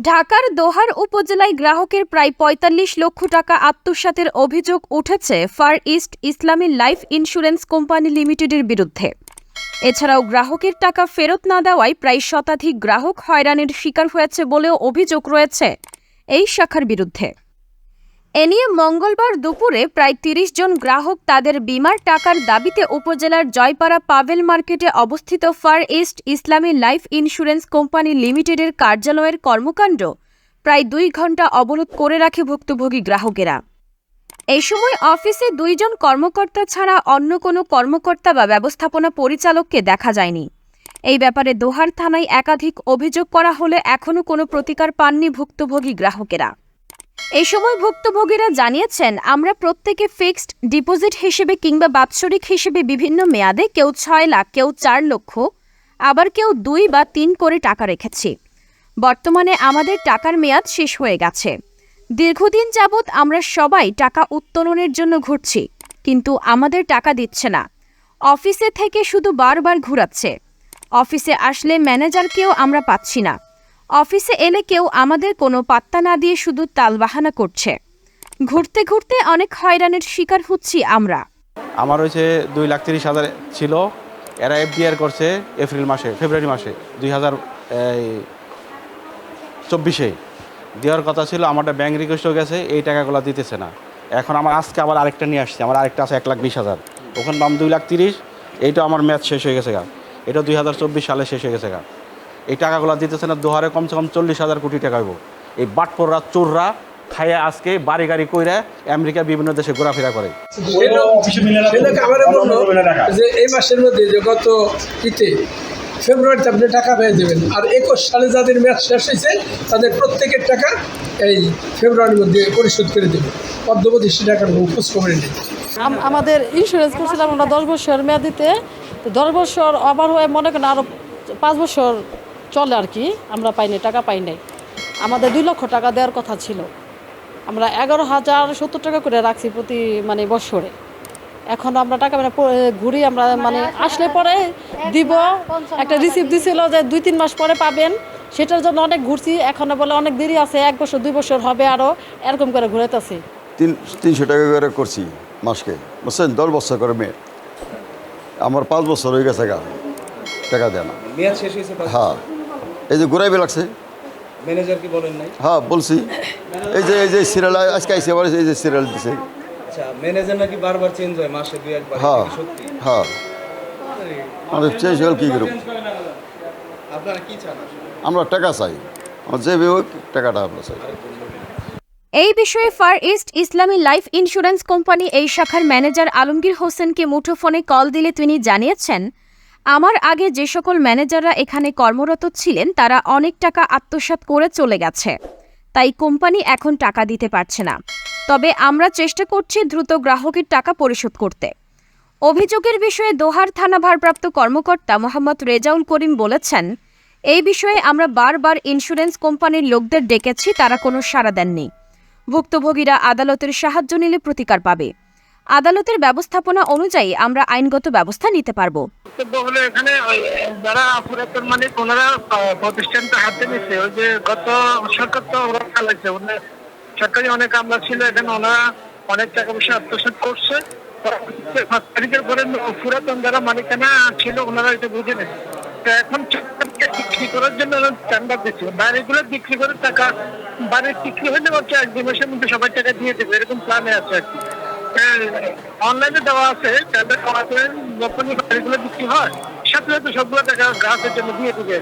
ঢাকার দোহার উপজেলায় গ্রাহকের প্রায় ৪৫ লক্ষ টাকা আত্মসাতের অভিযোগ উঠেছে ফার ইস্ট ইসলামী লাইফ ইন্স্যুরেন্স কোম্পানি লিমিটেডের বিরুদ্ধে। এছাড়াও গ্রাহকের টাকা ফেরত না দেওয়ায় প্রায় শতাধিক গ্রাহক হয়রানির শিকার হয়েছে বলেও অভিযোগ রয়েছে এই শাখার বিরুদ্ধে। এ নিয়ে মঙ্গলবার দুপুরে প্রায় ৩০ জন গ্রাহক তাদের বীমার টাকার দাবিতে উপজেলার জয়পাড়া পাভেল মার্কেটে অবস্থিত ফার ইস্ট ইসলামী লাইফ ইন্স্যুরেন্স কোম্পানি লিমিটেডের কার্যালয়ের কর্মকাণ্ড প্রায় ২ ঘণ্টা অবরোধ করে রাখে ভুক্তভোগী গ্রাহকেরা। এই সময় অফিসে ২ জন কর্মকর্তা ছাড়া অন্য কোনো কর্মকর্তা বা ব্যবস্থাপনা পরিচালককে দেখা যায়নি। এই ব্যাপারে দোহার থানায় একাধিক অভিযোগ করা হলে এখনও কোনো প্রতিকার পাননি ভুক্তভোগী গ্রাহকেরা। এই সময় ভুক্তভোগীরা জানিয়েছেন, আমরা প্রত্যেকে ফিক্সড ডিপোজিট হিসেবে কিংবা বাৎসরিক হিসেবে বিভিন্ন মেয়াদে কেউ ৬ লাখ, কেউ ৪ লক্ষ, আবার কেউ ২ বা ৩ করে টাকা রেখেছি। বর্তমানে আমাদের টাকার মেয়াদ শেষ হয়ে গেছে। দীর্ঘদিন যাবৎ আমরা সবাই টাকা উত্তোলনের জন্য ঘুরছি, কিন্তু আমাদের টাকা দিচ্ছে না। অফিসে থেকে শুধু বারবার ঘুরাচ্ছে। অফিসে আসলে ম্যানেজারকেও আমরা পাচ্ছি না। অফিসে এলে কেউ আমাদের কোনো পাত্তা না দিয়ে শুধু তালবাহানা করছে। ঘুরতে ঘুরতে অনেক হয়রানির শিকার হচ্ছি আমরা। আমার হয়েছে 2,30,000 ছিল, এরা এফডিআর করছে ফেব্রুয়ারি মাসে 2024-এ দেওয়ার কথা ছিল। আমারটা ব্যাংক রিকোয়েস্ট হয়ে গেছে, এই টাকাগুলো দিতেছে না। এখন আমার আজকে আবার আরেকটা নিয়ে আসছে, আমার আরেকটা আছে 1,20,000, ওখানে পাম 2,30,000। এইটা আমার ম্যাচ শেষ হয়ে গেছে গা, এটা 2024 সালে শেষ হয়ে গেছে গা। এই টাকাগুলো দিতেছে না। দোহারে কমসে কম 40,000 কোটি টাকা হইব। এই বাটপররা চোররা খাইয়া আজকে বাড়ি গাড়ি কইরা আমেরিকা বিভিন্ন দেশে ঘোরাফেরা করে। যে এই মাসের মধ্যে যে গত ফেব্রুয়ারিতে আপনি টাকা পেয়ে দেবেন, আর 21 সালে যাদের ম্যাচ শেষ হয়েছে তাদের প্রত্যেকের টাকা এই ফেব্রুয়ারির মধ্যে পরিশোধ করে দেবে। অদ্যবধি সে টাকার খোঁজ খবর নেই। আমাদের ইন্স্যুরেন্স করছিলাম আমরা 10 বছর মেয়াদিতে, 10 বছর আবার হয়ে মনে করেন আরও 5 বছর চলে আর কি, আমরা পাইনি, টাকা পাই নাই। আমাদের 2 লক্ষ টাকা দেওয়ার কথা ছিল, আমরা 11,070 টাকা করে রাখছি প্রতি বছরে। এখন আমরা টাকা ঘুরি, আমরা আসলে পরে দিব, একটা রিসিপ্ট দিছিল যে 2-3 মাস পরে পাবেন, সেটার জন্য অনেক ঘুরছি। এখন বলে অনেক দেরি আছে, 1 বছর 2 বছর হবে, আরও এরকম করে ঘুরাইতেছি। 300 টাকা করে করছি মাসকে, বুঝছেন, 10 বছর করে মেয়ে। আমার 5 বছর হয়ে গেছে গা, টাকা দেয় না। মেয়াদ শেষ হয়েছে। হ্যাঁ, এই যে ঘুরাইবে লাগছে। ম্যানেজার কি বলেন নাই? হ্যাঁ বলছি, এই যে সিরিয়াল আজকে আইসি, আবার এই যে সিরিয়াল দিছে। আচ্ছা, ম্যানেজার নাকি বারবার চেঞ্জ হয়, মাসে 2-1 বার। হ্যাঁ সত্যি? হ্যাঁ, আমাদের চেঞ্জ হল কী করব? আপনারা কি চান? আমরা টাকা চাই, আমার যে হোক টাকাটা আমরা চাই। এই বিষয়ে ফার ইস্ট ইসলামী লাইফ ইন্স্যুরেন্স কোম্পানি এই শাখার ম্যানেজার আলমগীর হোসেনকে মুঠোফোনে কল দিলে তিনি জানিয়েছেন, আমার আগে যে সকল ম্যানেজাররা এখানে কর্মরত ছিলেন তারা অনেক টাকা আত্মসাৎ করে চলে গেছে, তাই কোম্পানি এখন টাকা দিতে পারছে না। তবে আমরা চেষ্টা করছি দ্রুত গ্রাহকের টাকা পরিশোধ করতে। অভিযোগের বিষয়ে দোহার থানা ভারপ্রাপ্ত কর্মকর্তা মোহাম্মদ রেজাউল করিম বলেছেন, এই বিষয়ে আমরা বারবার ইন্স্যুরেন্স কোম্পানির লোকদের ডেকেছি, তারা কোনো সাড়া দেননি। ভুক্তভোগীরা আদালতের সাহায্য নিলে প্রতিকার পাবে। আদালতের ব্যবস্থাপনা অনুযায়ী আমরা আইনগত ব্যবস্থা নিতে পারব। এখানে যারা পুরাতন মালিক ওনারা প্রতিষ্ঠানটা হাতে নিচ্ছে, ওই যে গত সরকার তো ওরা চালাইছে, সরকারি অনেক আমলা ছিল এখানে, ওনারা অনেক টাকা পয়সা আত্মসাৎ করছে। তারিখের পরে পুরাতন যারা মালিকানা ছিল ওনারা এটা বুঝে নেন। এখন বিক্রি করার জন্য টেন্ডার দিচ্ছে, বাড়িগুলো বিক্রি করে টাকা, বাড়ি বিক্রি হলে হচ্ছে 1-2 মাসের মধ্যে সবাই টাকা দিয়ে দেবে, এরকম প্ল্যানে আছে আর কি। অনলাইনে দেওয়া আছে, টেন্ডার করা আছে, যখনই বাড়িগুলো বিক্রি হয় সাথে সাথে সবগুলো টাকা গ্রাহকের জন্য দিয়ে দেবে।